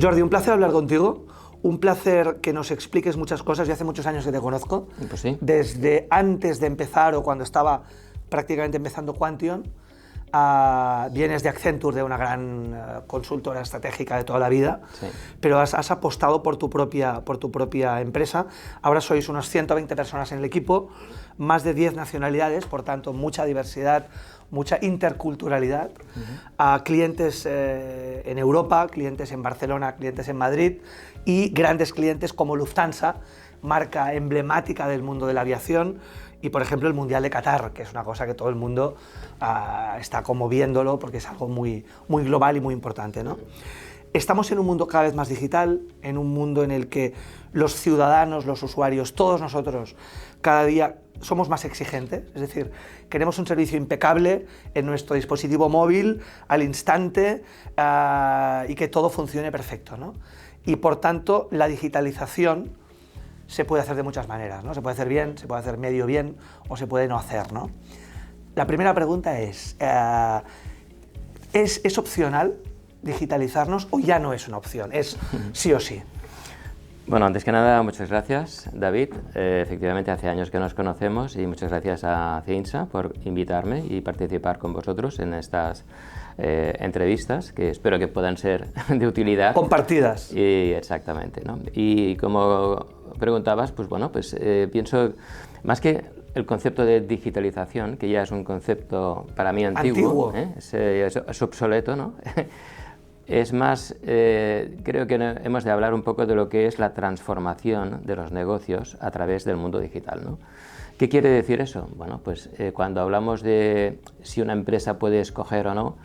Jordi, un placer hablar contigo. Un placer que nos expliques muchas cosas. Yo hace muchos años que te conozco. Pues sí. Desde antes de empezar o cuando estaba prácticamente empezando Quantion. Vienes de Accenture, de una gran consultora estratégica de toda la vida, Sí. pero has apostado por tu propia empresa. Ahora sois unos 120 personas en el equipo, más de 10 nacionalidades, por tanto mucha diversidad, mucha interculturalidad, a clientes en Europa, clientes en Barcelona, clientes en Madrid y grandes clientes como Lufthansa, marca emblemática del mundo de la aviación, y por ejemplo el Mundial de Qatar, que es una cosa que todo el mundo está como viéndolo porque es algo muy, muy global y muy importante, ¿no? Estamos en un mundo cada vez más digital, en un mundo en el que los ciudadanos, los usuarios, todos nosotros, cada día somos más exigentes, es decir, queremos un servicio impecable en nuestro dispositivo móvil, al instante, y que todo funcione perfecto, ¿no? Y por tanto, la digitalización se puede hacer de muchas maneras, ¿no? Se puede hacer bien, se puede hacer medio bien o se puede no hacer, ¿no? La primera pregunta ¿es opcional digitalizarnos o ya no es una opción? ¿Es sí o sí? Bueno, antes que nada, muchas gracias, David. Efectivamente, hace años que nos conocemos y muchas gracias a Cinsa por invitarme y participar con vosotros en estas entrevistas, que espero que puedan ser de utilidad. Compartidas. Y, exactamente, ¿no? Y como preguntabas, pues bueno, pues pienso, más que el concepto de digitalización, que ya es un concepto para mí antiguo. Es obsoleto, ¿no? Es más, creo que hemos de hablar un poco de lo que es la transformación de los negocios a través del mundo digital, ¿no? ¿Qué quiere decir eso? Bueno, pues cuando hablamos de si una empresa puede escoger o no,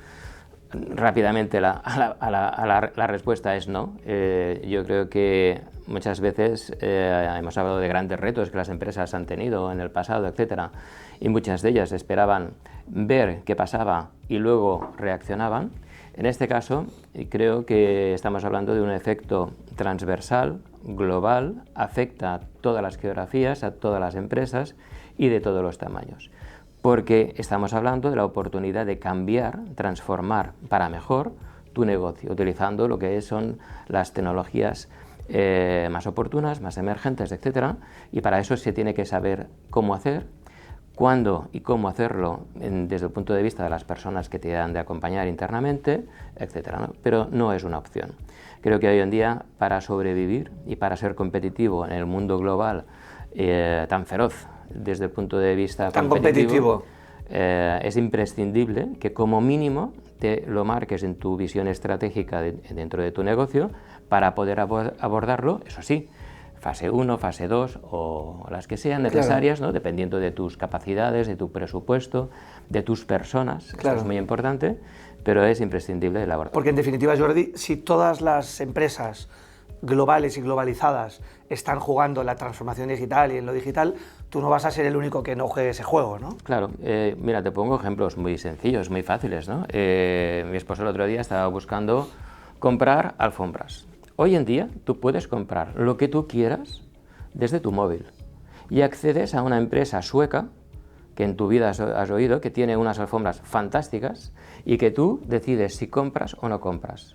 rápidamente la respuesta es no. Yo creo que muchas veces hemos hablado de grandes retos que las empresas han tenido en el pasado, etcétera, y muchas de ellas esperaban ver qué pasaba y luego reaccionaban. En este caso, creo que estamos hablando de un efecto transversal, global, afecta a todas las geografías, a todas las empresas y de todos los tamaños. Porque estamos hablando de la oportunidad de cambiar, transformar para mejor tu negocio, utilizando lo que son las tecnologías más oportunas, más emergentes, etc. Y para eso se tiene que saber cómo hacer, cuándo y cómo hacerlo desde el punto de vista de las personas que te han de acompañar internamente, etc., ¿no? Pero no es una opción. Creo que hoy en día, para sobrevivir y para ser competitivo en el mundo global tan feroz desde el punto de vista competitivo, es imprescindible que como mínimo te lo marques en tu visión estratégica dentro de tu negocio para poder abordarlo, eso sí, fase 1, fase 2 o las que sean necesarias, claro, ¿no? Dependiendo de tus capacidades, de tu presupuesto, de tus personas. Claro. Esto es muy importante, pero es imprescindible el abordar. Porque en definitiva, Jordi, si todas las empresas globales y globalizadas están jugando en la transformación digital y en lo digital, tú no vas a ser el único que no juegue ese juego, ¿no? Claro, mira, te pongo ejemplos muy sencillos, muy fáciles, ¿no? Mi esposo el otro día estaba buscando comprar alfombras. Hoy en día tú puedes comprar lo que tú quieras desde tu móvil y accedes a una empresa sueca que en tu vida has oído, que tiene unas alfombras fantásticas y que tú decides si compras o no compras.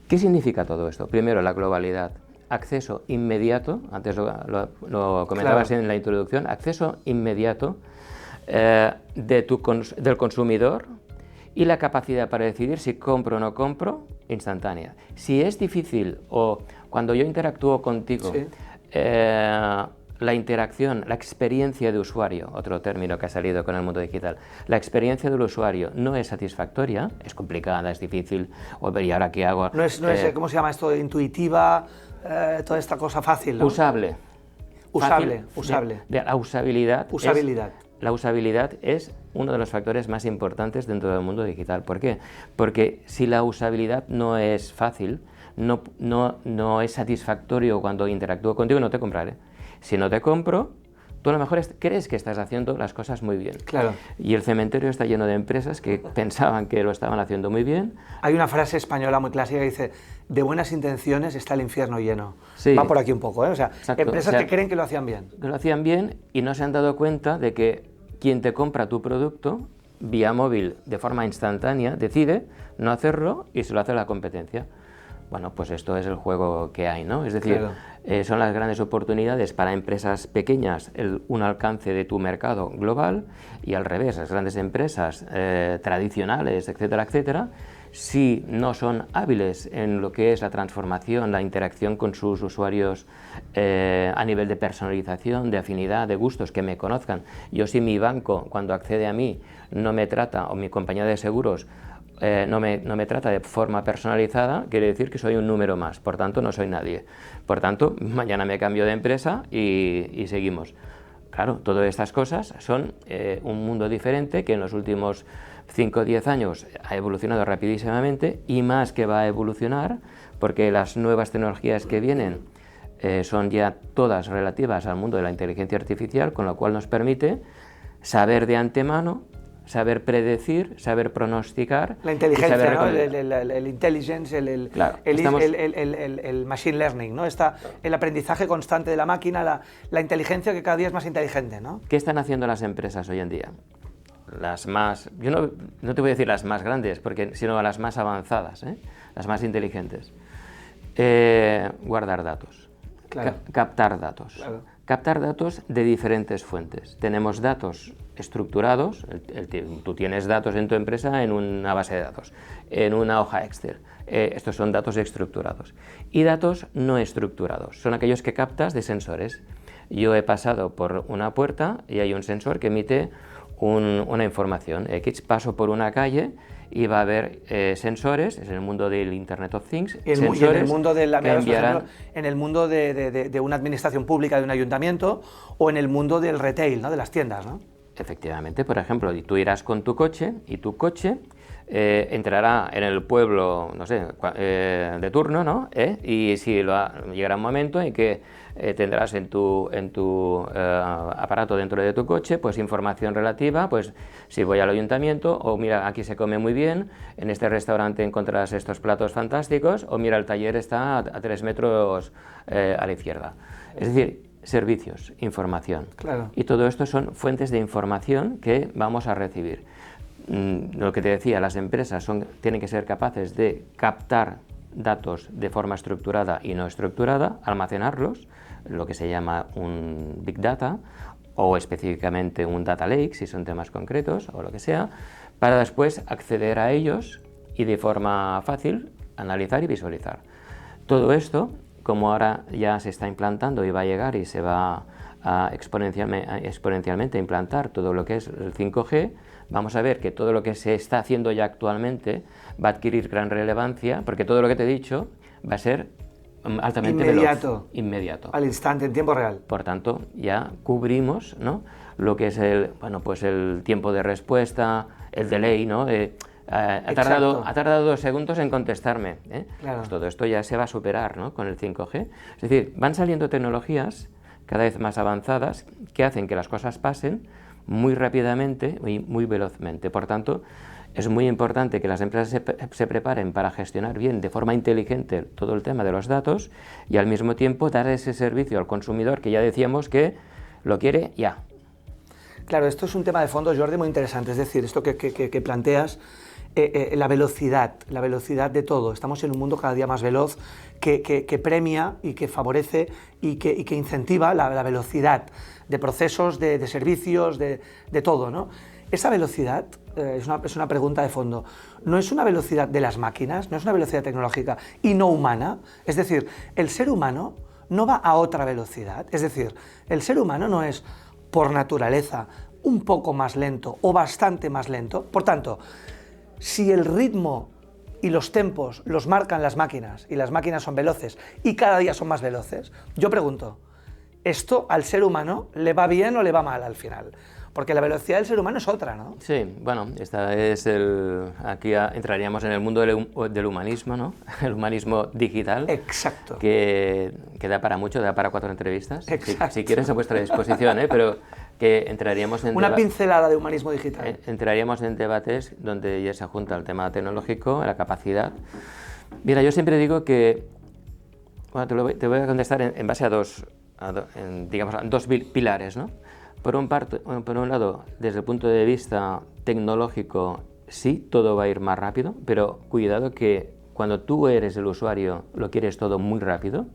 ¿Qué significa todo esto? Primero, la globalidad, acceso inmediato, antes lo comentabas, claro, en la introducción, acceso inmediato del consumidor y la capacidad para decidir si compro o no compro, instantánea. Si es difícil o cuando yo interactúo contigo, sí, la interacción, la experiencia de usuario, otro término que ha salido con el mundo digital, la experiencia del usuario no es satisfactoria, es complicada, es difícil, ¿y ahora qué hago? No es ¿cómo se llama esto? Intuitiva, toda esta cosa fácil, ¿no? Usable. Usable. La usabilidad. Usabilidad. La usabilidad es uno de los factores más importantes dentro del mundo digital. ¿Por qué? Porque si la usabilidad no es fácil, no es satisfactorio cuando interactúo contigo, no te compraré. Si no te compro, tú a lo mejor crees que estás haciendo las cosas muy bien. Claro. Y el cementerio está lleno de empresas que pensaban que lo estaban haciendo muy bien. Hay una frase española muy clásica que dice: de buenas intenciones está el infierno lleno. Sí. Va por aquí un poco, ¿eh? O sea, exacto, empresas que creen que lo hacían bien. Que lo hacían bien y no se han dado cuenta de que quien te compra tu producto vía móvil de forma instantánea decide no hacerlo y se lo hace la competencia. bueno, pues esto es el juego que hay, ¿no? Es decir, claro. Son las grandes oportunidades para empresas pequeñas un alcance de tu mercado global, y al revés, las grandes empresas tradicionales, etcétera, etcétera, si no son hábiles en lo que es la transformación, la interacción con sus usuarios a nivel de personalización, de afinidad, de gustos, que me conozcan. Yo, si mi banco, cuando accede a mí, no me trata, o mi compañía de seguros, no me trata de forma personalizada, quiere decir que soy un número más, por tanto no soy nadie. Por tanto, mañana me cambio de empresa y seguimos. Claro, todas estas cosas son un mundo diferente que en los últimos 5 o 10 años ha evolucionado rapidísimamente, y más que va a evolucionar, porque las nuevas tecnologías que vienen son ya todas relativas al mundo de la inteligencia artificial, con lo cual nos permite saber de antemano, saber predecir, saber pronosticar. La inteligencia, ¿no? El intelligence, claro, el machine learning, ¿no? El aprendizaje constante de la máquina, la inteligencia que cada día es más inteligente, ¿no? ¿Qué están haciendo las empresas hoy en día? Las más, yo no te voy a decir las más grandes, sino las más avanzadas, las más inteligentes. Guardar datos, claro. Captar datos. Claro. Captar datos de diferentes fuentes. Tenemos datos estructurados, tú tienes datos en tu empresa en una base de datos, en una hoja Excel. Estos son datos estructurados. Y datos no estructurados, son aquellos que captas de sensores. Yo he pasado por una puerta y hay un sensor que emite una información X. Paso por una calle y va a haber sensores, es en el mundo del Internet of Things, sensores en el mundo de enviarán... en el mundo de una administración pública, de un ayuntamiento, o en el mundo del retail, ¿no? De las tiendas, ¿no? Efectivamente, por ejemplo, tú irás con tu coche y tu coche entrará en el pueblo, no sé, de turno, ¿no? Y si llegará un momento en que tendrás en tu aparato dentro de tu coche, pues información relativa, pues si voy al ayuntamiento, o mira, aquí se come muy bien, en este restaurante encontrarás estos platos fantásticos, o mira, el taller está a 3 metros a la izquierda. Es decir, servicios, información. Claro. Y todo esto son fuentes de información que vamos a recibir. Lo que te decía, las empresas tienen que ser capaces de captar datos de forma estructurada y no estructurada, almacenarlos, lo que se llama un Big Data, o específicamente un Data Lake, si son temas concretos, o lo que sea, para después acceder a ellos y de forma fácil analizar y visualizar. Todo esto, como ahora ya se está implantando y va a llegar y se va a exponencialmente a implantar todo lo que es el 5G, vamos a ver que todo lo que se está haciendo ya actualmente va a adquirir gran relevancia, porque todo lo que te he dicho va a ser altamente veloz, inmediato, al instante, en tiempo real. Por tanto, ya cubrimos, ¿no?, lo que es el tiempo de respuesta, el delay, ¿no? Ha tardado 2 segundos en contestarme, Claro. Pues todo esto ya se va a superar, ¿no?, con el 5G. Es decir, van saliendo tecnologías cada vez más avanzadas que hacen que las cosas pasen muy rápidamente y muy velozmente. Por tanto, es muy importante que las empresas se preparen para gestionar bien, de forma inteligente, todo el tema de los datos, y al mismo tiempo dar ese servicio al consumidor que ya decíamos que lo quiere ya. Claro, esto es un tema de fondo, Jordi, muy interesante. Es decir, esto que planteas, la velocidad de todo. Estamos en un mundo cada día más veloz que premia y que favorece y que incentiva la velocidad de procesos, de servicios, de todo, ¿no? Esa velocidad es una pregunta de fondo. ¿No es una velocidad de las máquinas? ¿No es una velocidad tecnológica y no humana? Es decir, el ser humano no va a otra velocidad. Es decir, el ser humano no es, por naturaleza, un poco más lento o bastante más lento. Por tanto, si el ritmo y los tempos los marcan las máquinas, y las máquinas son veloces y cada día son más veloces, yo pregunto, ¿esto al ser humano le va bien o le va mal al final? Porque la velocidad del ser humano es otra, ¿no? Sí, bueno, aquí entraríamos en el mundo del humanismo, ¿no? El humanismo digital. Exacto. Que da para mucho, da para 4 entrevistas. Exacto. Si quieres, a vuestra disposición, pero que entraríamos en... Una pincelada de humanismo digital. Entraríamos en debates donde ya se junta el tema tecnológico, la capacidad. Mira, yo siempre digo que... Bueno, te voy a contestar en base a dos pilares, ¿no? Por un lado, desde el punto de vista tecnológico, sí, todo va a ir más rápido, pero cuidado que cuando tú eres el usuario, lo quieres todo muy rápido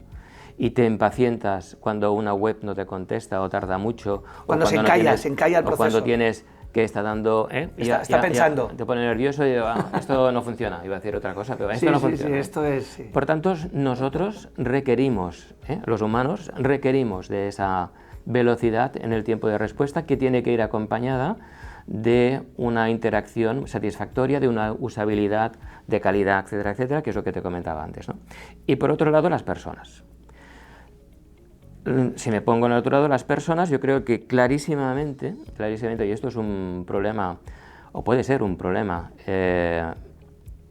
y te impacientas cuando una web no te contesta o tarda mucho. Cuando se encalla el proceso. O cuando tienes que está dando... Está pensando. Te pone nervioso y esto no funciona. Iba a decir otra cosa, pero esto no funciona. Sí, esto es... Sí. Por tanto, nosotros requerimos, los humanos, requerimos de esa velocidad en el tiempo de respuesta que tiene que ir acompañada de una interacción satisfactoria, de una usabilidad de calidad, etcétera, etcétera, que es lo que te comentaba antes, ¿no? Y por otro lado, las personas. Si me pongo en el otro lado, las personas, yo creo que clarísimamente, y esto es un problema, o puede ser un problema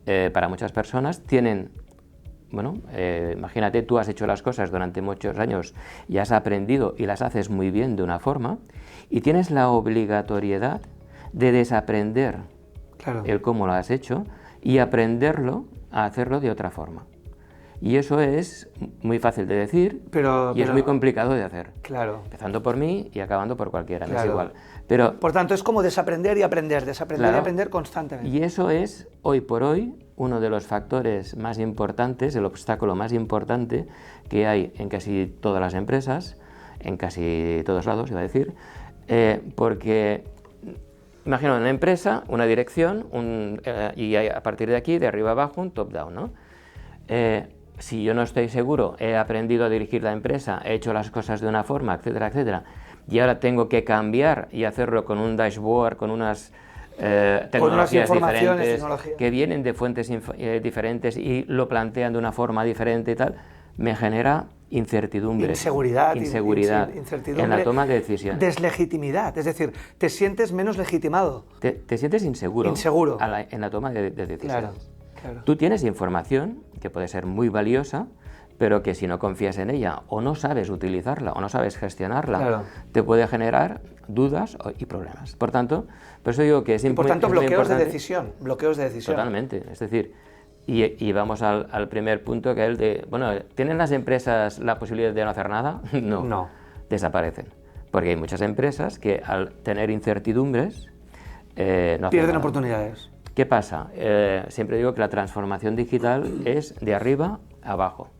para muchas personas, tienen, bueno, imagínate, tú has hecho las cosas durante muchos años y has aprendido y las haces muy bien de una forma, y tienes la obligatoriedad de desaprender el cómo lo has hecho y aprenderlo a hacerlo de otra forma. Y eso es muy fácil de decir y es muy complicado de hacer. Claro. Empezando por mí y acabando por cualquiera, me es igual. Pero, por tanto, es como desaprender y aprender, y aprender constantemente. Y eso es, hoy por hoy, uno de los factores más importantes, el obstáculo más importante que hay en casi todas las empresas, en casi todos lados, iba a decir, porque... Imagino una empresa, una dirección, y a partir de aquí, de arriba abajo, un top-down, ¿no? Si yo no estoy seguro, he aprendido a dirigir la empresa, he hecho las cosas de una forma, etcétera, etcétera, y ahora tengo que cambiar y hacerlo con un dashboard, con unas tecnologías diferentes, que vienen de fuentes diferentes y lo plantean de una forma diferente y tal, me genera incertidumbre, inseguridad en la toma de decisiones. Deslegitimidad, es decir, te sientes menos legitimado. Te sientes inseguro en la toma de decisiones. Claro. Tú tienes información que puede ser muy valiosa, pero que si no confías en ella o no sabes utilizarla o no sabes gestionarla, te puede generar dudas y problemas. Por tanto, por eso digo que es importante. Por tanto, bloqueos de decisión. Totalmente. Es decir, y vamos al primer punto, que es el de, bueno, ¿tienen las empresas la posibilidad de no hacer nada? No. Desaparecen. Porque hay muchas empresas que al tener incertidumbres no pierden oportunidades. ¿Qué pasa? Siempre digo que la transformación digital es de arriba a abajo.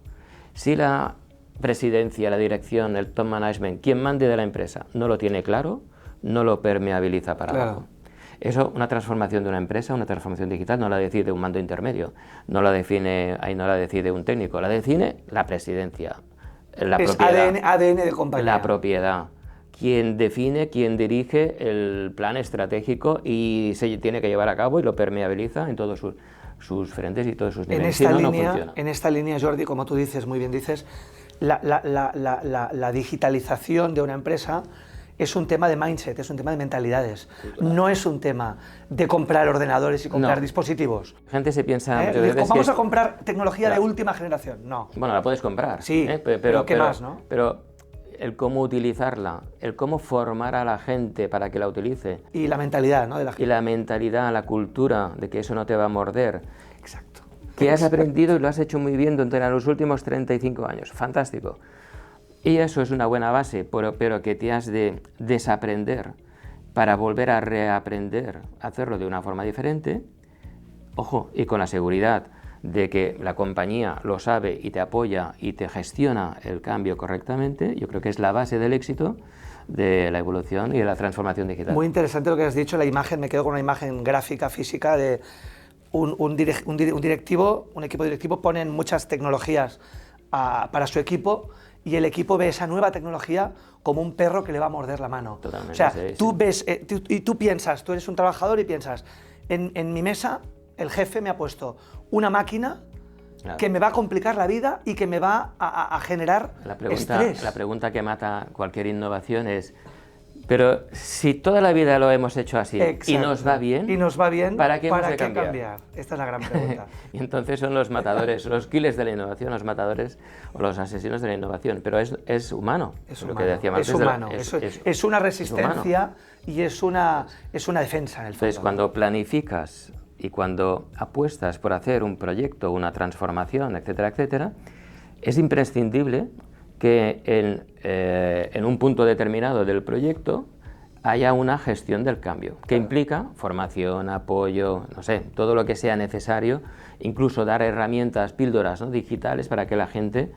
Si la presidencia, la dirección, el top management, quien mande de la empresa, no lo tiene claro, no lo permeabiliza para abajo. Eso, una transformación de una empresa, una transformación digital, no la decide un mando intermedio, no la decide un técnico, la define la presidencia, la propiedad, ADN de compañía. La propiedad. Quien define, quien dirige el plan estratégico y se tiene que llevar a cabo y lo permeabiliza en todos sus frentes y todos sus niveles. En esta línea, Jordi, como tú dices, muy bien dices, la digitalización de una empresa es un tema de mindset, es un tema de mentalidades. Sí, claro. No es un tema de comprar ordenadores y comprar dispositivos. La gente se piensa... Vamos a comprar tecnología de última generación. No. Bueno, la puedes comprar. Sí, pero ¿qué más, no? Pero el cómo utilizarla, el cómo formar a la gente para que la utilice. Y la mentalidad, ¿no? De la gente. Y la mentalidad, la cultura de que eso no te va a morder. Exacto. Que has aprendido y lo has hecho muy bien durante los últimos 35 años. Fantástico. Y eso es una buena base, pero que te has de desaprender para volver a reaprender, hacerlo de una forma diferente. Ojo, y con la seguridad de que la compañía lo sabe y te apoya y te gestiona el cambio correctamente, yo creo que es la base del éxito de la evolución y de la transformación digital. Muy interesante lo que has dicho, la imagen, me quedo con una imagen gráfica, física, de un equipo directivo ponen muchas tecnologías para su equipo y el equipo ve esa nueva tecnología como un perro que le va a morder la mano. Totalmente, o sea, tú ves, tú piensas, tú eres un trabajador y piensas, en mi mesa el jefe me ha puesto una máquina que me va a complicar la vida y que me va a generar estrés. La pregunta que mata cualquier innovación es, pero si toda la vida lo hemos hecho así y nos va bien, ¿para qué hemos de cambiar? Esta es la gran pregunta. Y entonces son los matadores, los killers de la innovación, los matadores o los asesinos de la innovación, pero es humano. Es humano, es una resistencia y es una defensa en el fondo. Entonces, cuando planificas y cuando apuestas por hacer un proyecto, una transformación, etcétera, etcétera, es imprescindible que en un punto determinado del proyecto haya una gestión del cambio, que implica formación, apoyo, no sé, todo lo que sea necesario, incluso dar herramientas, píldoras, ¿no?, digitales para que la gente...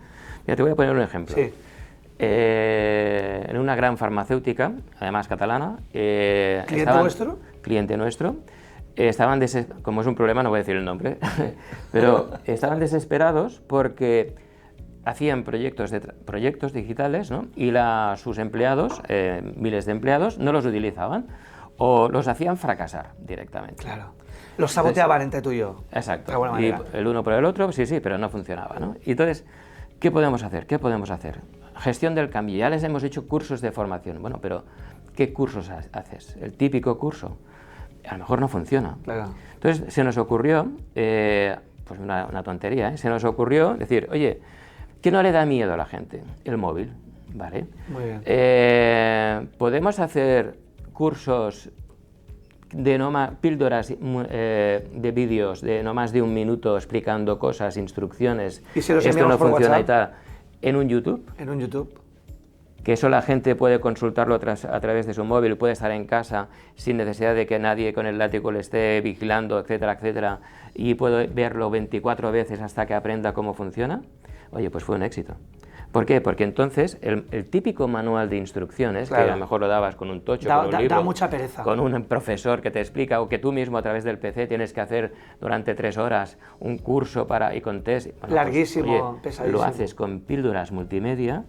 Mira, te voy a poner un ejemplo. Sí. En una gran farmacéutica, además catalana... ¿Cliente vuestro? Cliente nuestro. Estaban como es un problema, no voy a decir el nombre, pero estaban desesperados porque hacían proyectos digitales, ¿no?, y sus empleados, miles de empleados, no los utilizaban o los hacían fracasar directamente. Claro. Los saboteaban entre tú y yo. Exacto. De alguna manera. Y el uno por el otro, sí, pero no funcionaba, ¿no? Y entonces, ¿qué podemos hacer? ¿Qué podemos hacer? Gestión del cambio. Ya les hemos hecho cursos de formación. Bueno, pero ¿qué cursos haces? El típico curso. A lo mejor no funciona. Claro. Entonces se nos ocurrió, pues una tontería, ¿eh? Se nos ocurrió decir, oye, ¿qué no le da miedo a la gente? El móvil, ¿vale? Muy bien. Podemos hacer cursos de píldoras de vídeos de no más de 1 minuto explicando cosas, instrucciones, ¿Y si los esto no por funciona WhatsApp? y tal, en un YouTube. En un YouTube. Que eso la gente puede consultarlo a través de su móvil, puede estar en casa sin necesidad de que nadie con el látigo le esté vigilando, etcétera, etcétera, y puede verlo 24 veces hasta que aprenda cómo funciona. Oye, pues fue un éxito. ¿Por qué? Porque entonces el típico manual de instrucciones, claro, que a lo mejor lo dabas con un tocho, con un libro, da mucha pereza. Con un profesor que te explica, o que tú mismo a través del PC tienes que hacer durante 3 horas un curso y con test. Bueno, larguísimo, pues, oye, pesadísimo. Lo haces con píldoras multimedia,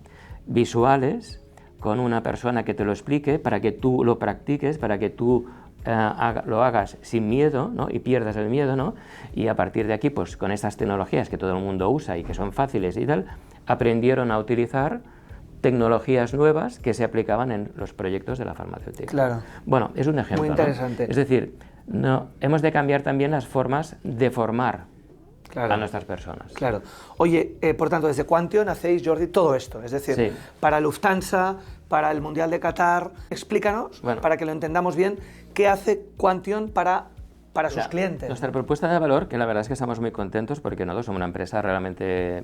visuales, con una persona que te lo explique, para que tú lo practiques, para que tú lo hagas sin miedo, ¿no?, y pierdas el miedo, ¿no?, y a partir de aquí, pues con estas tecnologías que todo el mundo usa y que son fáciles y tal, aprendieron a utilizar tecnologías nuevas que se aplicaban en los proyectos de la farmacéutica. Claro. Bueno, es un ejemplo, muy interesante, ¿no? Es decir, hemos de cambiar también las formas de formar, claro, a nuestras personas. Claro. Oye, por tanto, desde Quantion hacéis, Jordi, todo esto, es decir, sí, para Lufthansa, para el Mundial de Qatar. Explícanos, para que lo entendamos bien, qué hace Quantion para sus clientes. Nuestra propuesta de valor, que la verdad es que estamos muy contentos porque nosotros somos una empresa realmente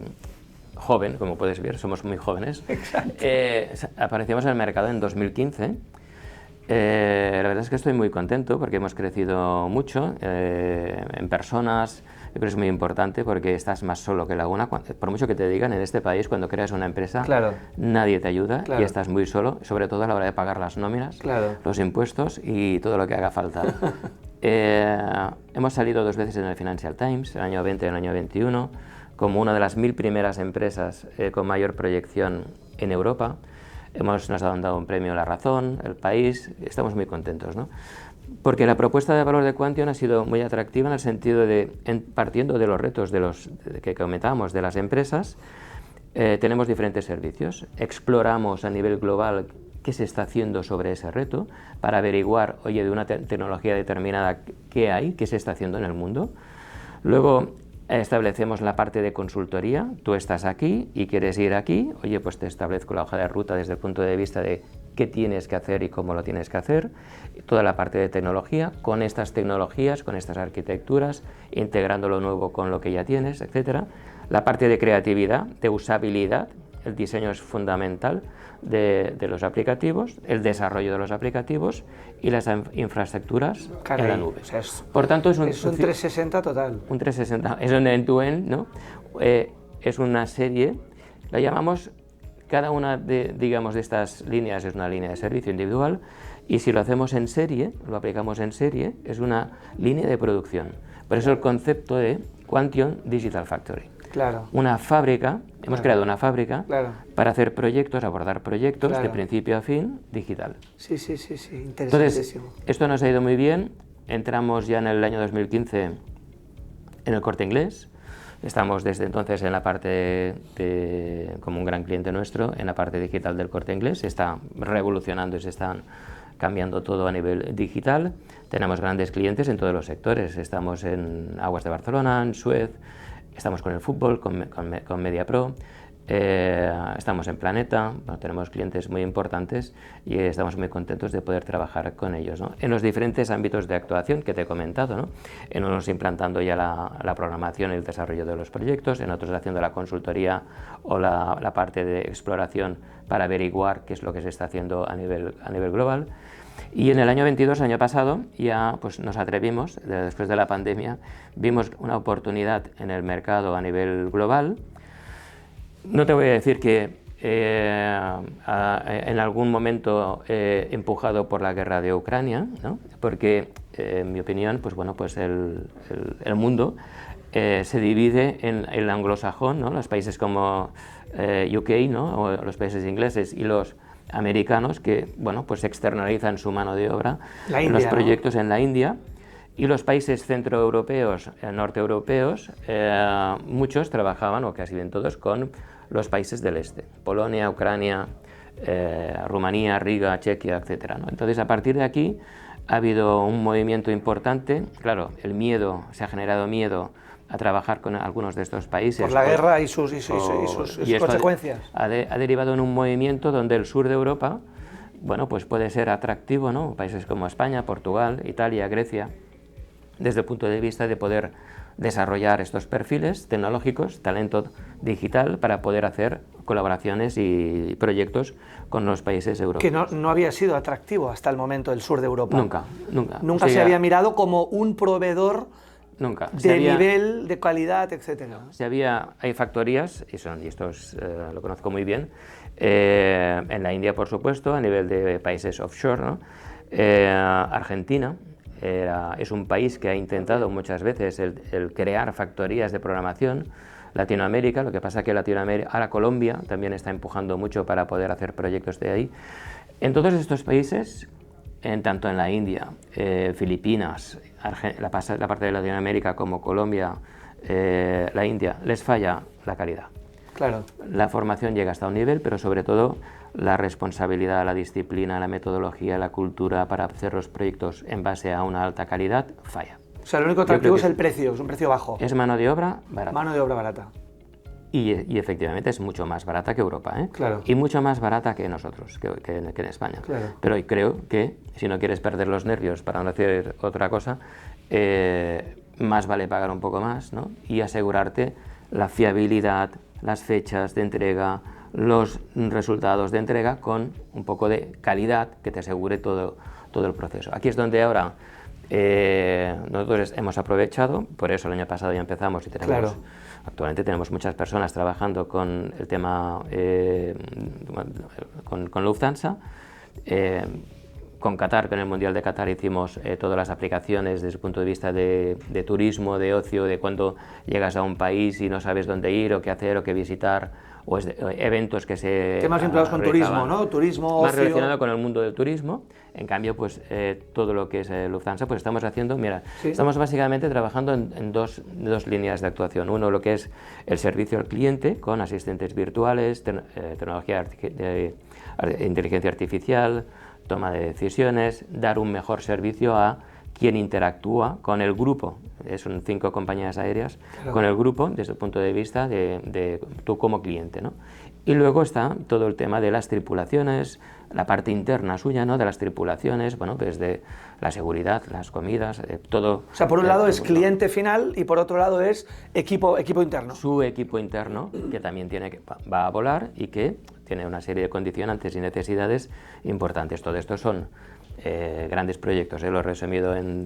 joven, como puedes ver, somos muy jóvenes. Aparecimos en el mercado en 2015. La verdad es que estoy muy contento porque hemos crecido mucho en personas. Yo creo que es muy importante porque estás más solo que la una. Por mucho que te digan, en este país, cuando creas una empresa, claro, nadie te ayuda, claro, y estás muy solo, sobre todo a la hora de pagar las nóminas, claro, los impuestos y todo lo que haga falta. Hemos salido 2 veces en el Financial Times, el año 20 y el año 21, como una de las 1000 primeras empresas con mayor proyección en Europa. Nos han dado un premio La Razón, El País, estamos muy contentos, ¿no? Porque la propuesta de valor de Quantion ha sido muy atractiva en el sentido de, partiendo de los retos que comentábamos de las empresas, tenemos diferentes servicios. Exploramos a nivel global qué se está haciendo sobre ese reto para averiguar, oye, de una tecnología determinada, qué hay, qué se está haciendo en el mundo. Luego establecemos la parte de consultoría. Tú estás aquí y quieres ir aquí, oye, pues te establezco la hoja de ruta desde el punto de vista de qué tienes que hacer y cómo lo tienes que hacer. Toda la parte de tecnología, con estas tecnologías, con estas arquitecturas, integrando lo nuevo con lo que ya tienes, etc. La parte de creatividad, de usabilidad, el diseño es fundamental de los aplicativos, el desarrollo de los aplicativos y las infraestructuras en la nube. O sea, por tanto, es un 360 total. Un 360, es un end-to-end, ¿no? Es una serie, la llamamos, cada una de estas líneas es una línea de servicio individual, y si lo hacemos en serie, lo aplicamos en serie, es una línea de producción. Por eso el concepto de Quantion Digital Factory. Claro. Una fábrica, hemos creado una fábrica, claro, para hacer proyectos, abordar proyectos, claro, de principio a fin, digital. Sí, interesantísimo. Entonces, esto nos ha ido muy bien. Entramos ya en el año 2015 en el Corte Inglés. Estamos desde entonces en la parte como un gran cliente nuestro, en la parte digital del Corte Inglés. Se está revolucionando y se están cambiando todo a nivel digital. Tenemos grandes clientes en todos los sectores. Estamos en Aguas de Barcelona, en Suez, estamos con el fútbol, con MediaPro, estamos en Planeta. Bueno, tenemos clientes muy importantes y estamos muy contentos de poder trabajar con ellos, ¿no? En los diferentes ámbitos de actuación que te he comentado, ¿no? En unos implantando ya la programación y el desarrollo de los proyectos, en otros haciendo la consultoría o la parte de exploración para averiguar qué es lo que se está haciendo a nivel global. Y en el año 22, año pasado, ya pues, nos atrevimos, después de la pandemia, vimos una oportunidad en el mercado a nivel global. No te voy a decir que en algún momento empujado por la guerra de Ucrania, ¿no? Porque, en mi opinión, pues, bueno, pues el mundo se divide en el anglosajón, ¿no? Los países como UK, ¿no? O los países ingleses y los americanos que, bueno, pues externalizan su mano de obra en los proyectos, ¿no? En la India, y los países centroeuropeos, norteeuropeos, muchos trabajaban, o casi bien todos, con los países del este, Polonia, Ucrania, Rumanía, Riga, Chequia, etc., ¿no? Entonces, a partir de aquí ha habido un movimiento importante. Claro, el miedo, se ha generado miedo a trabajar con algunos de estos países. Por la guerra y sus consecuencias. Ha derivado en un movimiento donde el sur de Europa, bueno, pues puede ser atractivo, ¿no? Países como España, Portugal, Italia, Grecia, desde el punto de vista de poder desarrollar estos perfiles tecnológicos, talento digital, para poder hacer colaboraciones y proyectos con los países europeos. Que no había sido atractivo hasta el momento el sur de Europa. Nunca. Nunca se había mirado como un proveedor nivel, de calidad, etcétera. Hay factorías, y esto lo conozco muy bien, en la India, por supuesto, a nivel de países offshore, ¿no? Argentina es un país que ha intentado muchas veces el crear factorías de programación. Latinoamérica, lo que pasa que ahora Colombia también está empujando mucho para poder hacer proyectos de ahí. En todos estos países, tanto en la India, Filipinas, la parte de Latinoamérica como Colombia, la India, les falla la calidad. Claro. La formación llega hasta un nivel, pero sobre todo la responsabilidad, la disciplina, la metodología, la cultura para hacer los proyectos en base a una alta calidad falla. O sea, lo único atractivo es el precio, es un precio bajo. Es mano de obra barata. Mano de obra barata. Y efectivamente es mucho más barata que Europa, ¿eh? Claro. Y mucho más barata que nosotros, que en España. Claro. Pero creo que si no quieres perder los nervios para no hacer otra cosa, más vale pagar un poco más, ¿no? Y asegurarte la fiabilidad, las fechas de entrega, los resultados de entrega con un poco de calidad que te asegure todo el proceso. Aquí es donde ahora nosotros hemos aprovechado, por eso el año pasado ya empezamos y tenemos... Claro. Actualmente tenemos muchas personas trabajando con el tema, con Lufthansa. Con Qatar, con el Mundial de Qatar, hicimos todas las aplicaciones desde el punto de vista de turismo, de ocio, de cuando llegas a un país y no sabes dónde ir o qué hacer o qué visitar, o eventos que se... Temas vinculados con turismo, ¿no? Turismo, más ocio... relacionado con el mundo del turismo. En cambio, pues todo lo que es Lufthansa, pues estamos haciendo, mira, ¿sí? Estamos básicamente trabajando en dos líneas de actuación. Uno, lo que es el servicio al cliente, con asistentes virtuales, tecnología de inteligencia artificial, toma de decisiones, dar un mejor servicio a quien interactúa con el grupo. Son 5 compañías aéreas, claro, con el grupo desde el punto de vista de tú como cliente, ¿no? Y luego está todo el tema de las tripulaciones, la parte interna suya, ¿no? De las tripulaciones, bueno, desde la seguridad, las comidas, todo. O sea, por un lado es cliente final y por otro lado es equipo interno. Su equipo interno, que también va a volar y que tiene una serie de condicionantes y necesidades importantes. Todo esto son grandes proyectos, lo he resumido en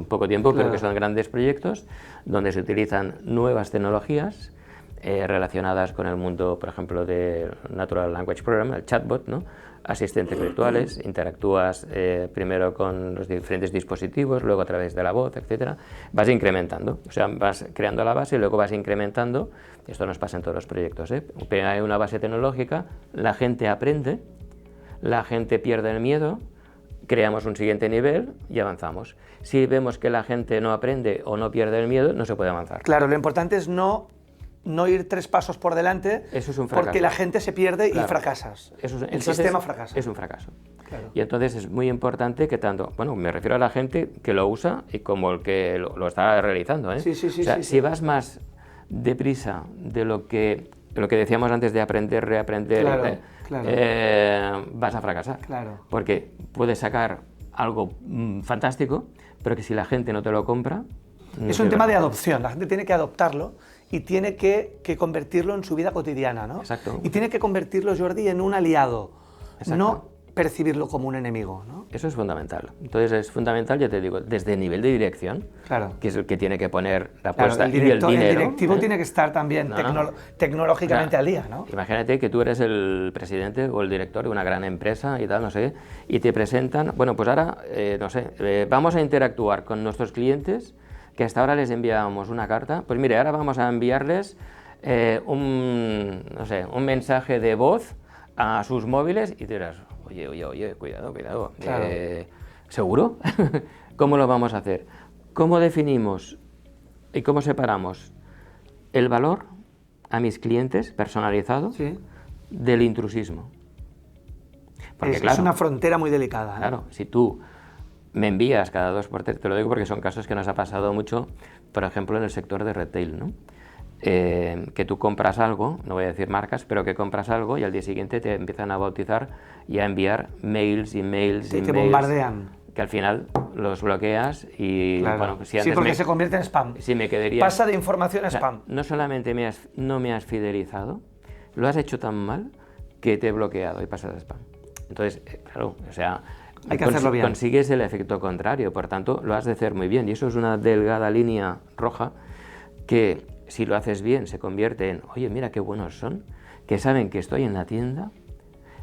poco tiempo, claro, pero que son grandes proyectos donde se utilizan nuevas tecnologías relacionadas con el mundo, por ejemplo, de Natural Language Program, el chatbot, ¿no? Asistentes virtuales, interactúas primero con los diferentes dispositivos, luego a través de la voz, etcétera. Vas incrementando, o sea, vas creando la base y luego vas incrementando. Esto nos pasa en todos los proyectos, ¿eh? Hay una base tecnológica, la gente aprende, la gente pierde el miedo, creamos un siguiente nivel y avanzamos. Si vemos que la gente no aprende o no pierde el miedo, no se puede avanzar. Claro, lo importante es no ir 3 pasos por delante. Eso es un fracaso. Porque la gente se pierde, claro, y fracasas. El sistema fracasa. Es un fracaso. Claro. Y entonces es muy importante que tanto, bueno, me refiero a la gente que lo usa y como el que lo está realizando, ¿eh? Sí, o sea, si vas más deprisa de lo que decíamos antes de aprender, reaprender, claro, vas a fracasar. Claro. Porque puedes sacar algo fantástico, pero que si la gente no te lo compra... Es un tema de adopción, la gente tiene que adoptarlo y tiene que convertirlo en su vida cotidiana, ¿no? Exacto. Y tiene que convertirlo, Jordi, en un aliado. Exacto. No percibirlo como un enemigo, ¿no? Eso es fundamental. Entonces es fundamental, ya te digo, desde el nivel de dirección, claro, que es el que tiene que poner la apuesta, el y el dinero. El directivo tiene que estar también tecnológicamente al día, ¿no? Imagínate que tú eres el presidente o el director de una gran empresa y tal, no sé, y te presentan, bueno, pues ahora, no sé, vamos a interactuar con nuestros clientes, que hasta ahora les enviábamos una carta, pues mire, ahora vamos a enviarles no sé, un mensaje de voz a sus móviles y te dirás, oye, cuidado, Claro. ¿Seguro? ¿Cómo lo vamos a hacer? ¿Cómo definimos y cómo separamos el valor a mis clientes personalizado del intrusismo? Porque, es una frontera muy delicada, ¿eh? Claro, si tú me envías cada 2x3, te lo digo porque son casos que nos ha pasado mucho, por ejemplo, en el sector de retail, ¿no? Que tú compras algo, no voy a decir marcas, pero que compras algo y al día siguiente te empiezan a bautizar y a enviar mails y mails y te mails. Bombardean. Que al final los bloqueas y... Claro. Bueno, si sí, porque se convierte en spam. Si me quedaría, pasa de información a spam. No solamente no me has fidelizado, lo has hecho tan mal que te he bloqueado y pasas a spam. Entonces, claro, o sea... Hay que hacerlo bien. Consigues el efecto contrario, por tanto, lo has de hacer muy bien. Y eso es una delgada línea roja que, si lo haces bien, se convierte en, oye, mira qué buenos son, que saben que estoy en la tienda,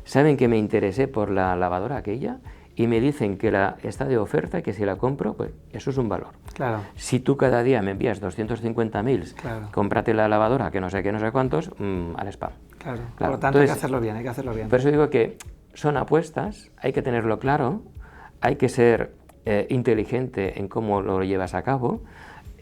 saben que me interesé por la lavadora aquella y me dicen que está de oferta y que si la compro, pues eso es un valor. Claro. Si tú cada día me envías 250 mails, cómprate la lavadora, que no sé qué, no sé cuántos, al spam. Claro. Por lo tanto, entonces, hay que hacerlo bien, Por eso digo que son apuestas, hay que tenerlo claro, hay que ser inteligente en cómo lo llevas a cabo.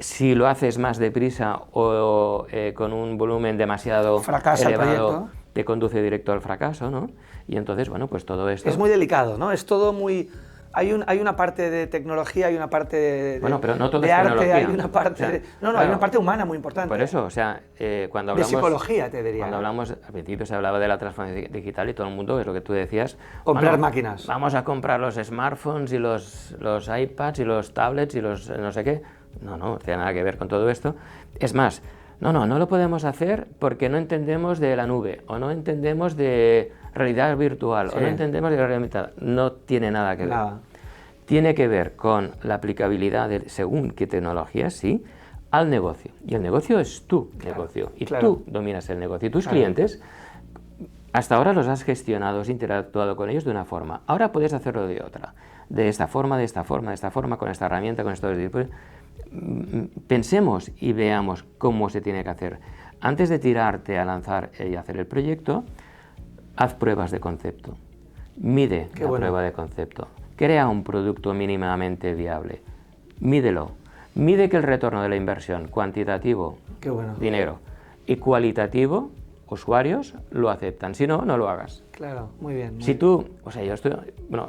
Si lo haces más deprisa o con un volumen demasiado elevado, te conduce directo al fracaso, ¿no? Y entonces, bueno, pues todo esto... Es muy delicado, ¿no? Es todo muy... Hay una parte de tecnología, hay una parte de, bueno, pero no todo de es arte, tecnología. hay una parte... hay una parte humana muy importante. Por eso, o sea, cuando hablamos... De psicología, te diría. Cuando hablamos, al principio se hablaba de la transformación digital y todo el mundo, es lo que tú decías... Comprar máquinas. Vamos a comprar los smartphones y los iPads y los tablets y los no sé qué. No tiene nada que ver con todo esto. Es más, no lo podemos hacer porque no entendemos de la nube o no entendemos de realidad virtual o no entendemos de la realidad. No tiene nada que ver. Nada. Tiene que ver con la aplicabilidad de según qué tecnologías, sí, al negocio. Y el negocio es tu negocio y tú dominas el negocio. Y tus clientes, hasta ahora los has gestionado, has interactuado con ellos de una forma. Ahora puedes hacerlo de otra. De esta forma, con esta herramienta, con estos dispositivos. Pensemos y veamos cómo se tiene que hacer. Antes de tirarte a lanzar y hacer el proyecto, haz pruebas de concepto. Mide prueba de concepto. Crea un producto mínimamente viable. Mídelo. Mide que el retorno de la inversión, cuantitativo, dinero, y cualitativo, usuarios, lo aceptan. Si no, no lo hagas. Claro, muy bien. Si tú, o sea,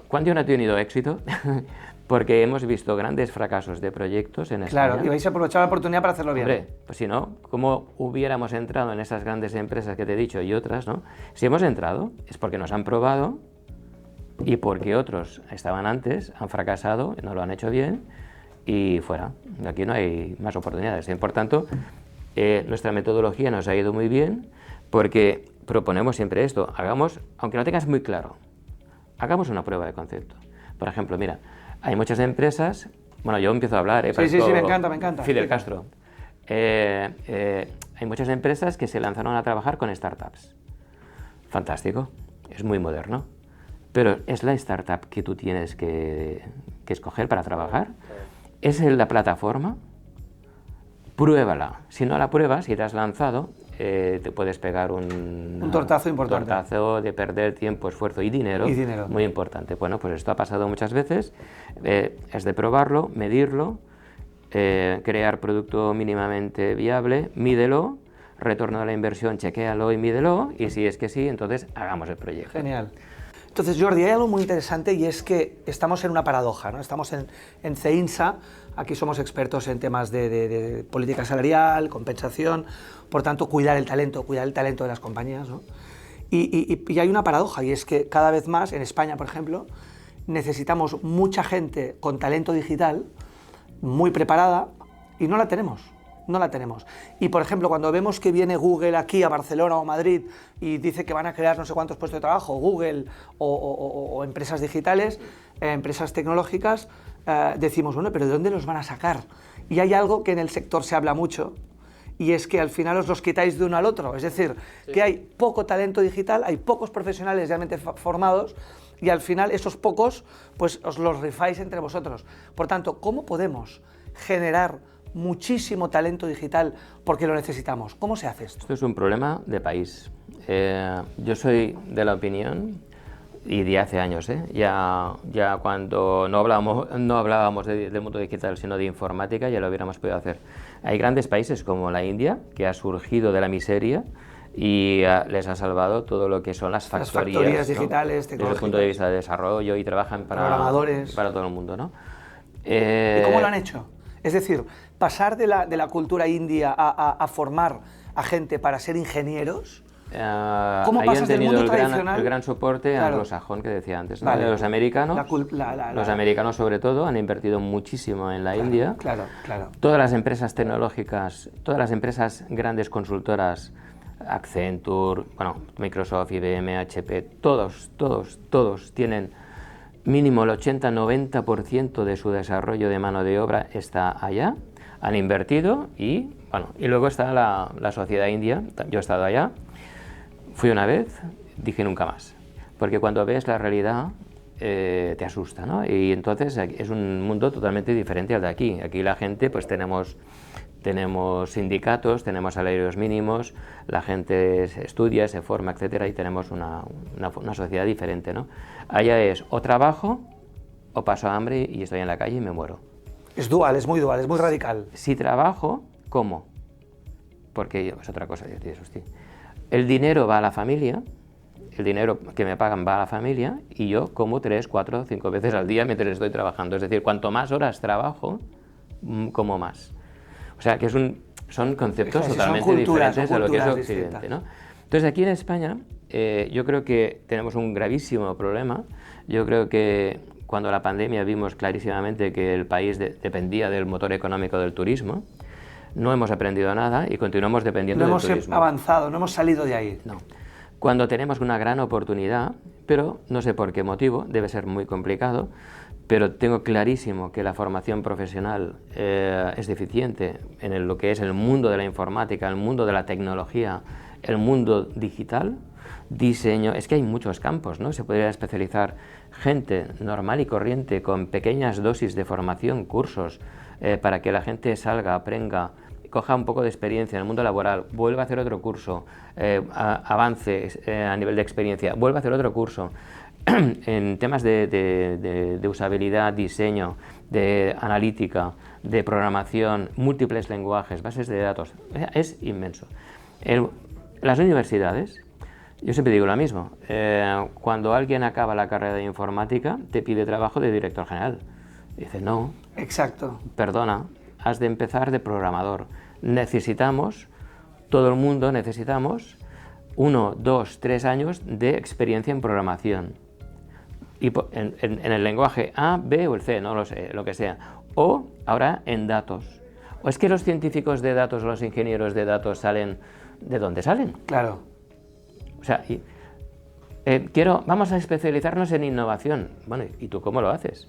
Quantio no ha tenido éxito porque hemos visto grandes fracasos de proyectos en España. Claro, y vais a aprovechar la oportunidad para hacerlo bien. Hombre, pues si no, ¿cómo hubiéramos entrado en esas grandes empresas que te he dicho y otras, no? Si hemos entrado es porque nos han probado y porque otros estaban antes, han fracasado, no lo han hecho bien y fuera. Aquí no hay más oportunidades. Y por tanto, nuestra metodología nos ha ido muy bien porque proponemos siempre esto. Hagamos, aunque no tengas muy claro, hagamos una prueba de concepto. Por ejemplo, mira, hay muchas empresas, bueno, yo empiezo a hablar, Sí, me encanta. Fidel Castro. Hay muchas empresas que se lanzaron a trabajar con startups. Fantástico, es muy moderno. Pero ¿es la startup que tú tienes que escoger para trabajar? ¿Es la plataforma? Pruébala. Si no la pruebas y te has lanzado, te puedes pegar un tortazo importante. Un tortazo de perder tiempo, esfuerzo y dinero. Muy importante. Bueno, pues esto ha pasado muchas veces. Es de probarlo, medirlo, crear producto mínimamente viable, mídelo, retorno de la inversión, chequéalo y mídelo, y si es que sí, entonces hagamos el proyecto. Genial. Entonces, Jordi, hay algo muy interesante y es que estamos en una paradoja, ¿no? Estamos en CEINSA, aquí somos expertos en temas de política salarial, compensación, por tanto, cuidar el talento de las compañías, ¿no? Y hay una paradoja, y es que cada vez más, en España, por ejemplo, necesitamos mucha gente con talento digital, muy preparada, y no la tenemos. No la tenemos. Y, por ejemplo, cuando vemos que viene Google aquí a Barcelona o Madrid y dice que van a crear no sé cuántos puestos de trabajo, Google o empresas digitales, empresas tecnológicas, decimos, bueno, pero ¿de dónde los van a sacar? Y hay algo que en el sector se habla mucho, y es que al final os los quitáis de uno al otro. Es decir, que hay poco talento digital, hay pocos profesionales realmente formados, y al final esos pocos pues os los rifáis entre vosotros. Por tanto, ¿cómo podemos generar muchísimo talento digital porque lo necesitamos? ¿Cómo se hace esto? Esto es un problema de país. Yo soy de la opinión, y de hace años, ya cuando no hablábamos del mundo digital, sino de informática, ya lo hubiéramos podido hacer. Hay grandes países como la India, que ha surgido de la miseria y les ha salvado todo lo que son las factorías digitales, ¿no? Desde el punto de vista de desarrollo, y trabajan para todo el mundo, ¿no? ¿Y cómo lo han hecho? Es decir, pasar de la cultura india a formar a gente para ser ingenieros. ¿Cómo pasas del mundo tradicional? El gran soporte anglosajón que decía antes, ¿no? Los americanos, los americanos sobre todo, han invertido muchísimo en la India. Todas las empresas tecnológicas, todas las empresas grandes consultoras, Accenture, bueno, Microsoft, IBM, HP, todos tienen mínimo el 80-90% de su desarrollo de mano de obra está allá, han invertido y luego está la sociedad india. Yo he estado allá, fui una vez, dije nunca más, porque cuando ves la realidad te asusta, ¿no? Y entonces es un mundo totalmente diferente al de aquí. Aquí la gente, pues tenemos sindicatos, tenemos salarios mínimos, la gente estudia, se forma, etcétera, y tenemos una sociedad diferente, ¿no? Allá es o trabajo o paso hambre y estoy en la calle y me muero. Es dual, es muy radical. Si trabajo, ¿cómo? Porque es otra cosa, hostia. El dinero va a la familia, el dinero que me pagan va a la familia, y yo como 3, 4, 5 veces al día mientras estoy trabajando. Es decir, cuanto más horas trabajo, como más. O sea, que son conceptos totalmente diferentes a lo que es Occidente, ¿no? Entonces, aquí en España, yo creo que tenemos un gravísimo problema. Yo creo que cuando la pandemia vimos clarísimamente que el país dependía del motor económico del turismo. No hemos aprendido nada y continuamos dependiendo del turismo. No hemos avanzado, no hemos salido de ahí. No. Cuando tenemos una gran oportunidad, pero no sé por qué motivo, debe ser muy complicado, pero tengo clarísimo que la formación profesional es deficiente en lo que es el mundo de la informática, el mundo de la tecnología, el mundo digital, diseño. Es que hay muchos campos, ¿no? Se podría especializar gente normal y corriente con pequeñas dosis de formación, cursos, para que la gente salga, aprenda, coja un poco de experiencia en el mundo laboral, vuelva a hacer otro curso, avance a nivel de experiencia, vuelva a hacer otro curso. En temas de usabilidad, diseño, de analítica, de programación, múltiples lenguajes, bases de datos, es inmenso. Las universidades, yo siempre digo lo mismo, cuando alguien acaba la carrera de informática te pide trabajo de director general. Dice, no. Exacto. Perdona, has de empezar de programador. Todo el mundo necesitamos 1, 2, 3 años de experiencia en programación. Y en el lenguaje A, B o el C, no lo sé, lo que sea. O ahora en datos. ¿O es que los científicos de datos o los ingenieros de datos salen de dónde salen? Claro. O sea, vamos a especializarnos en innovación. Bueno, ¿y tú cómo lo haces?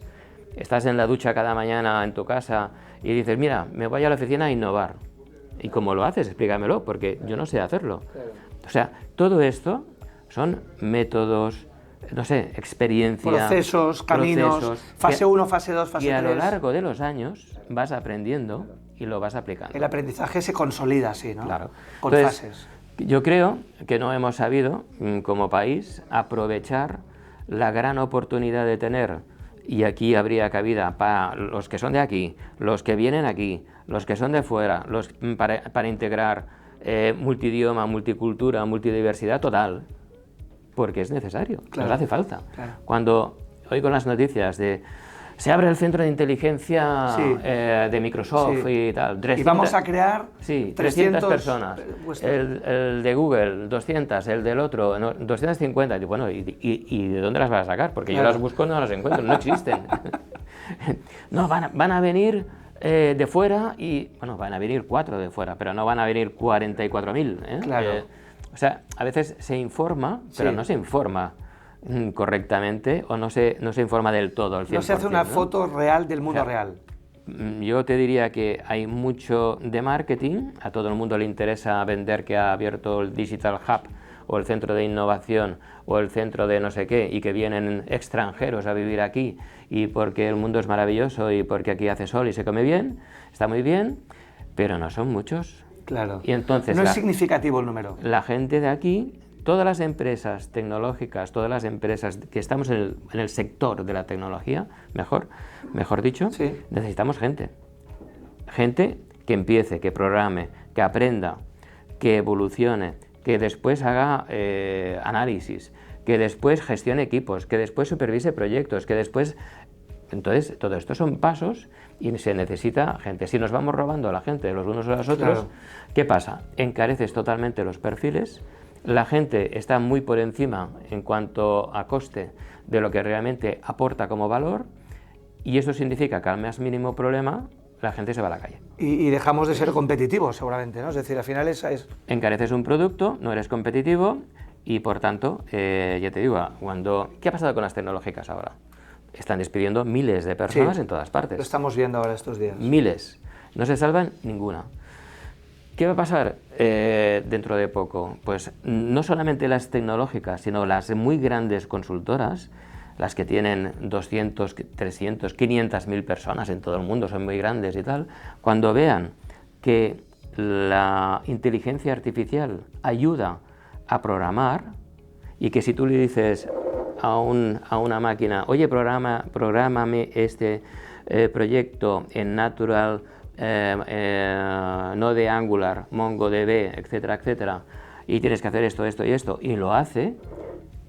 Estás en la ducha cada mañana en tu casa y dices, mira, me voy a la oficina a innovar. ¿Y cómo lo haces? Explícamelo, porque yo no sé hacerlo. Claro. O sea, todo esto son métodos, no sé, experiencia, procesos, caminos, fase 1, fase 2, fase 3. Y a lo largo de los años vas aprendiendo y lo vas aplicando. El aprendizaje se consolida así, ¿no? Claro. Con fases. Yo creo que no hemos sabido, como país, aprovechar la gran oportunidad de tener, y aquí habría cabida para los que son de aquí, los que vienen aquí, los que son de fuera, para integrar multidioma, multicultura, multidiversidad total, porque es necesario, nos hace falta. Claro. Cuando oigo las noticias de se abre el centro de inteligencia de Microsoft y tal. 300, y vamos a crear 300 personas. El de Google, 200, el del otro, 250. Y bueno, ¿y de dónde las vas a sacar? Porque yo las busco y no las encuentro, no existen. No, van a venir de fuera y, bueno, van a venir 4 de fuera, pero no van a venir 44.000. Claro. O sea, a veces se informa, pero no se informa correctamente o no se informa del todo al 100%. No se hace una foto real del mundo real. Yo te diría que hay mucho de marketing, a todo el mundo le interesa vender que ha abierto el Digital Hub o el centro de innovación o el centro de no sé qué y que vienen extranjeros a vivir aquí y porque el mundo es maravilloso y porque aquí hace sol y se come bien, está muy bien, pero no son muchos. Claro. Y entonces no es significativo el número. La gente de aquí, todas las empresas tecnológicas, todas las empresas que estamos en el sector de la tecnología, mejor dicho, sí. Necesitamos gente. Gente que empiece, que programe, que aprenda, que evolucione, que después haga análisis, que después gestione equipos, que después supervise proyectos, que después... Entonces, todo esto son pasos y se necesita gente. Si nos vamos robando a la gente de los unos a los otros, claro. ¿Qué pasa? Encareces totalmente los perfiles, la gente está muy por encima en cuanto a coste de lo que realmente aporta como valor y eso significa que al más mínimo problema la gente se va a la calle. Y dejamos de ser competitivos seguramente, ¿no? Es decir, al final es... Encareces un producto, no eres competitivo y por tanto, ya te digo, ¿qué ha pasado con las tecnológicas ahora? Están despidiendo miles de personas en todas partes. Lo estamos viendo ahora estos días. Miles. No se salvan ninguna. ¿Qué va a pasar dentro de poco? Pues no solamente las tecnológicas, sino las muy grandes consultoras, las que tienen 200, 300, 500.000 personas en todo el mundo, son muy grandes y tal, cuando vean que la inteligencia artificial ayuda a programar y que si tú le dices a una máquina, oye, prográmame este proyecto en Natural, Node Angular, MongoDB, etcétera, etcétera, y tienes que hacer esto, esto y esto, y lo hace,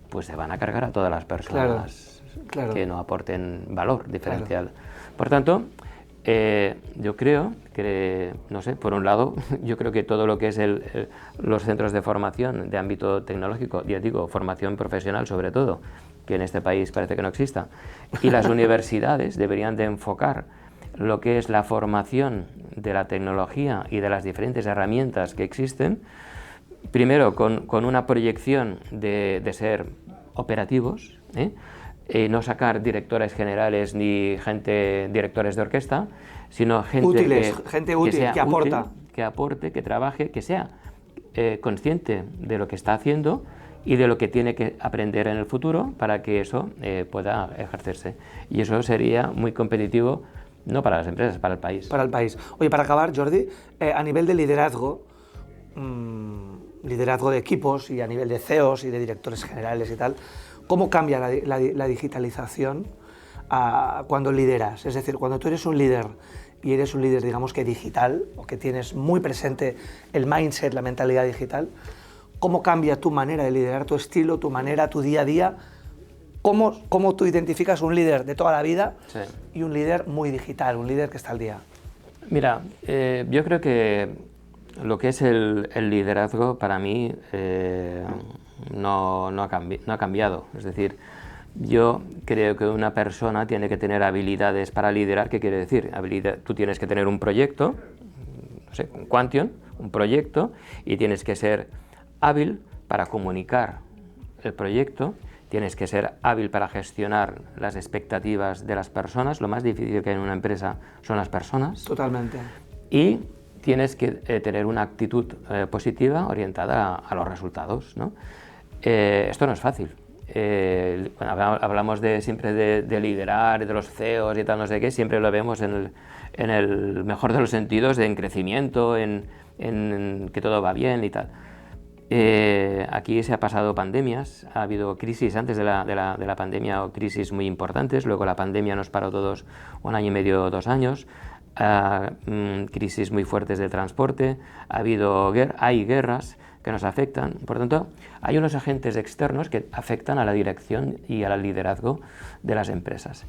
pues se van a cargar a todas las personas claro. que no aporten valor diferencial. Por tanto, yo creo que, no sé, por un lado, yo creo que todo lo que es los centros de formación de ámbito tecnológico, ya digo, formación profesional sobre todo, que en este país parece que no exista, y las universidades deberían de enfocar lo que es la formación de la tecnología y de las diferentes herramientas que existen, primero con una proyección de ser operativos, no sacar directores generales ni directores de orquesta, sino gente útiles, gente útil, que aporta. Que aporte, que trabaje, que sea consciente de lo que está haciendo y de lo que tiene que aprender en el futuro para que eso pueda ejercerse. Y eso sería muy competitivo, no para las empresas, para el país. Para el país. Oye, para acabar, Jordi, a nivel de liderazgo, liderazgo de equipos y a nivel de CEOs y de directores generales y tal, ¿cómo cambia la digitalización cuando lideras? Es decir, cuando tú eres un líder y eres un líder, digamos que digital, o que tienes muy presente el mindset, la mentalidad digital, ¿cómo cambia tu manera de liderar, tu estilo, tu manera, tu día a día? ¿Cómo tú identificas un líder de toda la vida y un líder muy digital, un líder que está al día? Mira, yo creo que lo que es el liderazgo para mí no ha cambiado. Es decir, yo creo que una persona tiene que tener habilidades para liderar. ¿Qué quiere decir? Tú tienes que tener un proyecto, no sé, un Quantion, un proyecto, y tienes que ser hábil para comunicar el proyecto. Tienes que ser hábil para gestionar las expectativas de las personas. Lo más difícil que hay en una empresa son las personas. Totalmente. Y tienes que tener una actitud positiva orientada a los resultados, ¿no? Esto no es fácil. Hablamos siempre de liderar, de los CEOs y tal, no sé qué, siempre lo vemos en el mejor de los sentidos, en crecimiento, en que todo va bien y tal. Aquí se ha pasado pandemias, ha habido crisis antes de la pandemia, o crisis muy importantes, luego la pandemia nos paró todos 1 año y medio, 2 años, crisis muy fuertes de transporte, hay guerras que nos afectan, por tanto hay unos agentes externos que afectan a la dirección y al liderazgo de las empresas.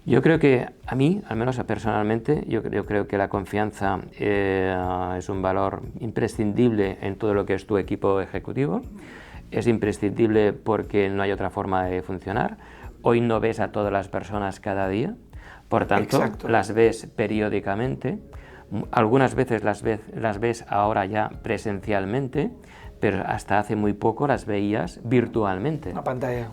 Yo creo que a mí, al menos personalmente, yo creo que la confianza es un valor imprescindible en todo lo que es tu equipo ejecutivo. Es imprescindible porque no hay otra forma de funcionar. Hoy no ves a todas las personas cada día. Por tanto, Exacto. las ves periódicamente, algunas veces las ves ahora ya presencialmente, pero hasta hace muy poco las veías virtualmente. Una pantalla.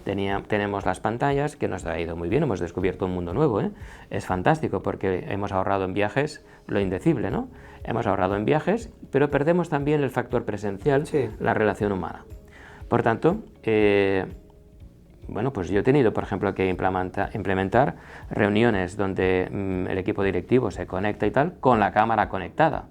Tenemos las pantallas, que nos ha ido muy bien, hemos descubierto un mundo nuevo, ¿eh? Es fantástico porque hemos ahorrado en viajes lo indecible, ¿no? Hemos ahorrado en viajes, pero perdemos también el factor presencial, sí, la relación humana. Por tanto, bueno, pues yo he tenido, por ejemplo, que implementar reuniones donde el equipo directivo se conecta y tal, con la cámara conectada,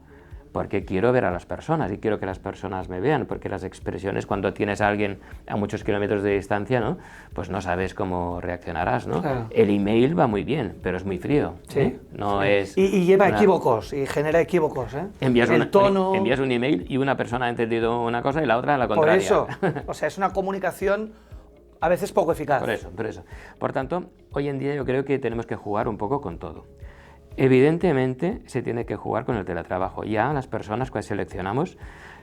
porque quiero ver a las personas y quiero que las personas me vean, porque las expresiones, cuando tienes a alguien a muchos kilómetros de distancia, ¿no? Pues no sabes cómo reaccionarás, ¿no? Claro. El email va muy bien, pero es muy frío. Sí, no sí. Es y lleva equívocos, y genera equívocos, ¿eh? Envías tono... un email y una persona ha entendido una cosa y la otra la contraria. Por eso, o sea, es una comunicación a veces poco eficaz. Por eso. Por tanto, hoy en día yo creo que tenemos que jugar un poco con todo. Evidentemente se tiene que jugar con el teletrabajo. Ya las personas que seleccionamos,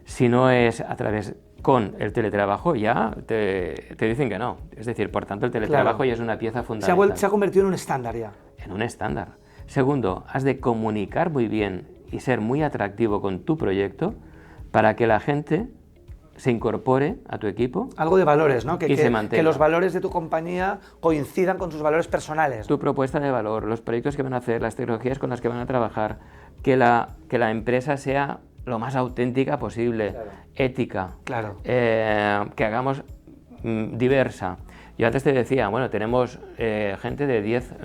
si no es a través con el teletrabajo, ya te dicen que no. Es decir, por tanto, el teletrabajo claro, ya es una pieza fundamental. Se ha convertido en un estándar ya. En un estándar. Segundo, has de comunicar muy bien y ser muy atractivo con tu proyecto para que la gente se incorpore a tu equipo. Algo de valores, ¿no? Y se mantenga. Que los valores de tu compañía coincidan con sus valores personales. Tu propuesta de valor, los proyectos que van a hacer, las tecnologías con las que van a trabajar, que la empresa sea lo más auténtica posible, claro, ética, claro, que hagamos diversa. Yo antes te decía, bueno, tenemos gente de 10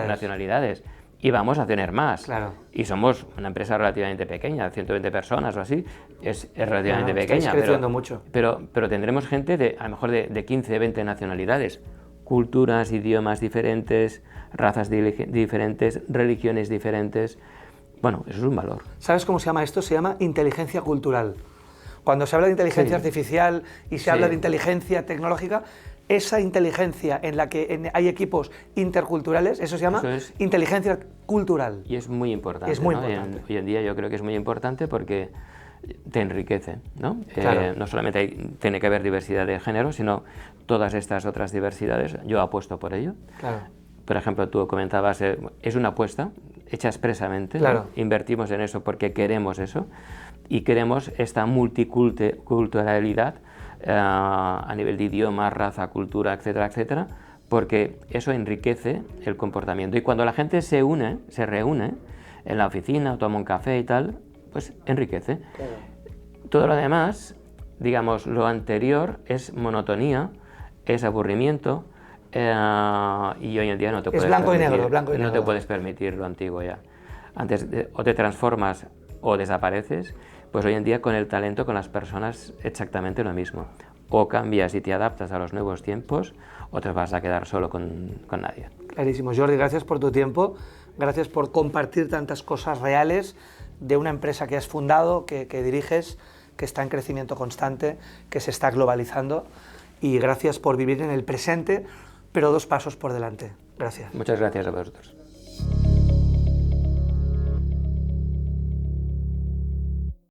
nacionalidades. Y vamos a tener más. Claro. Y somos una empresa relativamente pequeña, 120 personas o así, es relativamente pequeña. Estáis creciendo mucho. Pero tendremos gente a lo mejor de 15, 20 nacionalidades, culturas, idiomas diferentes, razas diferentes, religiones diferentes. Bueno, eso es un valor. ¿Sabes cómo se llama esto? Se llama inteligencia cultural. Cuando se habla de inteligencia artificial y se habla de inteligencia tecnológica, esa inteligencia en la que hay equipos interculturales, eso se llama inteligencia cultural. Y es muy importante. Es muy importante. Hoy en día yo creo que es muy importante porque te enriquece, ¿no? Claro. No solamente tiene que haber diversidad de género, sino todas estas otras diversidades. Yo apuesto por ello. Claro. Por ejemplo, tú comentabas, es una apuesta hecha expresamente. Claro. ¿no? Invertimos en eso porque queremos eso y queremos esta multiculturalidad a nivel de idioma, raza, cultura, etcétera, etcétera, porque eso enriquece el comportamiento. Y cuando la gente se reúne en la oficina o toma un café y tal, pues enriquece. Claro. Todo lo demás, digamos, lo anterior es monotonía, es aburrimiento, y hoy en día no te puedes blanco y permitir, negro, blanco y no negro. te puedes permitir lo antiguo ya. Antes o te transformas o desapareces, pues hoy en día con el talento, con las personas, exactamente lo mismo. O cambias y te adaptas a los nuevos tiempos, o te vas a quedar solo con nadie. Clarísimo. Jordi, gracias por tu tiempo, gracias por compartir tantas cosas reales de una empresa que has fundado, que diriges, que está en crecimiento constante, que se está globalizando, y gracias por vivir en el presente, pero 2 pasos por delante. Gracias. Muchas gracias a vosotros.